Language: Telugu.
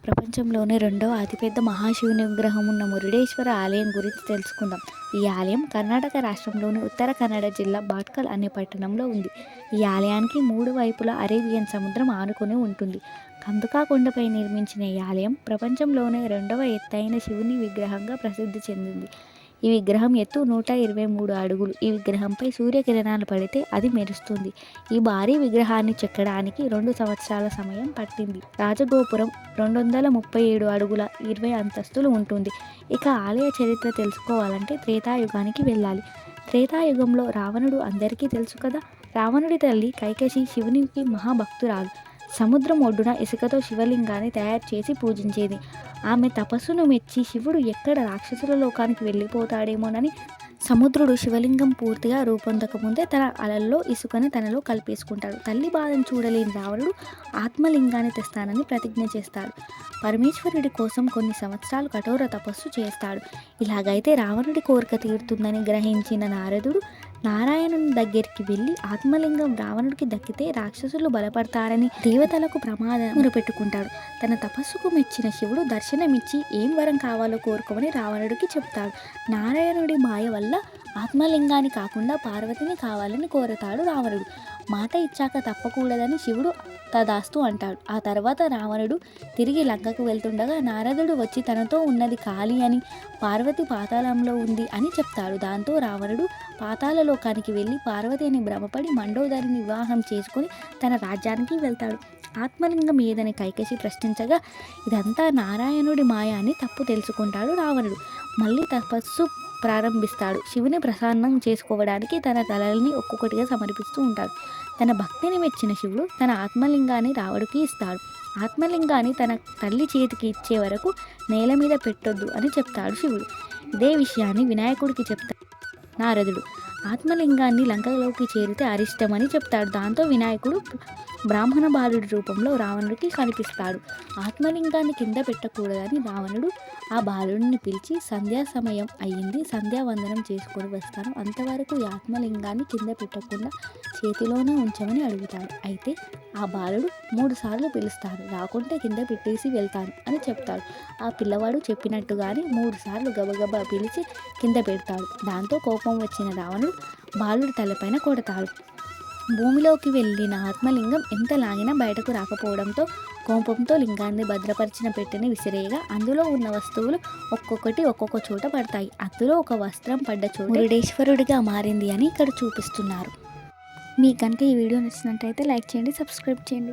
ప్రపంచంలోనే రెండవ అతిపెద్ద మహాశివుని విగ్రహం ఉన్న మురుడేశ్వర ఆలయం గురించి తెలుసుకుందాం. ఈ ఆలయం కర్ణాటక రాష్ట్రంలోని ఉత్తర కన్నడ జిల్లా భాట్కల్ అనే పట్టణంలో ఉంది. ఈ ఆలయానికి మూడు వైపులా అరేబియన్ సముద్రం ఆనుకుని ఉంటుంది. కందుకా కొండపై నిర్మించిన ఈ ఆలయం ప్రపంచంలోనే రెండవ ఎత్తైన శివుని విగ్రహంగా ప్రసిద్ధి చెందింది. ఈ విగ్రహం ఎత్తు 123 అడుగులు. ఈ విగ్రహంపై సూర్యకిరణాలు పడితే అది మెరుస్తుంది. ఈ భారీ విగ్రహాన్ని చెక్కడానికి 2 సంవత్సరాల సమయం పట్టింది. రాజగోపురం 237 అడుగుల 20 అంతస్తులు ఉంటుంది. ఇక ఆలయ చరిత్ర తెలుసుకోవాలంటే త్రేతాయుగానికి వెళ్ళాలి. త్రేతాయుగంలో రావణుడు అందరికీ తెలుసు కదా. రావణుడి తల్లి కైకసి శివునికి మహాభక్తురాలు. సముద్రం ఒడ్డున ఇసుకతో శివలింగాన్ని తయారు చేసి పూజించేది. ఆమె తపస్సును మెచ్చి శివుడు ఎక్కడ రాక్షసుల లోకానికి వెళ్ళిపోతాడేమోనని సముద్రుడు శివలింగం పూర్తిగా రూపొందకముందే తన అలల్లో ఇసుకని తనలో కలిపేసుకుంటాడు. తల్లి బాధను చూడలేని రావణుడు ఆత్మలింగాన్ని తెస్తానని ప్రతిజ్ఞ చేస్తాడు. పరమేశ్వరుడి కోసం కొన్ని సంవత్సరాలు కఠోర తపస్సు చేస్తాడు. ఇలాగైతే రావణుడి కోరిక తీరుతుందని గ్రహించిన నారదుడు నారాయణుని దగ్గరికి వెళ్ళి ఆత్మలింగం రావణుడికి దక్కితే రాక్షసులు బలపడతారని దేవతలకు ప్రమాదం మొరపెట్టుకుంటాడు. తన తపస్సుకు మెచ్చిన శివుడు దర్శనమిచ్చి ఏం వరం కావాలో కోరుకోమని రావణుడికి చెప్తాడు. నారాయణుడి మాయ వల్ల ఆత్మలింగాన్ని కాకుండా పార్వతిని కావాలని కోరతాడు రావణుడు. మాట ఇచ్చాక తప్పకూడదని శివుడు తదాస్తు అంటాడు. ఆ తర్వాత రావణుడు తిరిగి లంకకు వెళ్తుండగా నారదుడు వచ్చి తనతో ఉన్నది ఖాళీ అని, పార్వతి పాతాళంలో ఉంది అని చెప్తాడు. దాంతో రావణుడు పాతాళలోకానికి వెళ్ళి పార్వతి అని భ్రమపడి మండోదరిని వివాహం చేసుకొని తన రాజ్యానికి వెళ్తాడు. ఆత్మలింగం ఏదని కైకసి ప్రశ్నించగా ఇదంతా నారాయణుడి మాయ అని తప్పు తెలుసుకుంటాడు రావణుడు. మళ్ళీ తపస్సు ప్రారంభిస్తాడు. శివుని ప్రసన్నం చేసుకోవడానికి తన తలల్ని ఒక్కొక్కటిగా సమర్పిస్తూ ఉంటాడు. తన భక్తిని మెచ్చిన శివుడు తన ఆత్మలింగాన్ని రావణుడికి ఇస్తాడు. ఆత్మలింగాన్ని తన తల్లి చేతికి ఇచ్చే వరకు నేల మీద పెట్టొద్దు అని చెప్తాడు శివుడు. ఇదే విషయాన్ని వినాయకుడికి చెప్తాడు నారదుడు. ఆత్మలింగాన్ని లంకలోకి చేరితే అరిష్టమని చెప్తాడు. దాంతో వినాయకుడు బ్రాహ్మణ బాలుడి రూపంలో రావణుడికి కనిపిస్తాడు. ఆత్మలింగాన్ని కింద పెట్టకూడదని రావణుడు ఆ బాలుడిని పిలిచి సంధ్యా సమయం అయ్యింది, సంధ్యావందనం చేసుకొని వస్తాను, అంతవరకు ఈ ఆత్మలింగాన్ని కింద పెట్టకుండా చేతిలోనే ఉంచమని అడుగుతాడు. అయితే ఆ బాలుడు 3 సార్లు పిలుస్తాడు. రాకుంటే కింద పెట్టేసి వెళ్తాను అని చెప్తాడు. ఆ పిల్లవాడు చెప్పినట్టుగానే 3 సార్లు గబగబా పిలిచి కింద పెడతాడు. దాంతో కోపం వచ్చిన రావణుడు బాలుడి తలపైన కొడతాడు. భూమిలోకి వెళ్ళిన ఆత్మలింగం ఎంత లాగినా బయటకు రాకపోవడంతో కోపంతో లింగాన్ని భద్రపరిచిన పెట్టెని విసిరేయగా అందులో ఉన్న వస్తువులు ఒక్కొక్కటి ఒక్కొక్క చోట పడతాయి. అందులో ఒక వస్త్రం పడ్డ చోట మురుడేశ్వరుడిగా మారింది అని ఇక్కడ చూపిస్తున్నారు. మీకంటే ఈ వీడియో నచ్చినట్టయితే లైక్ చేయండి, సబ్స్క్రైబ్ చేయండి.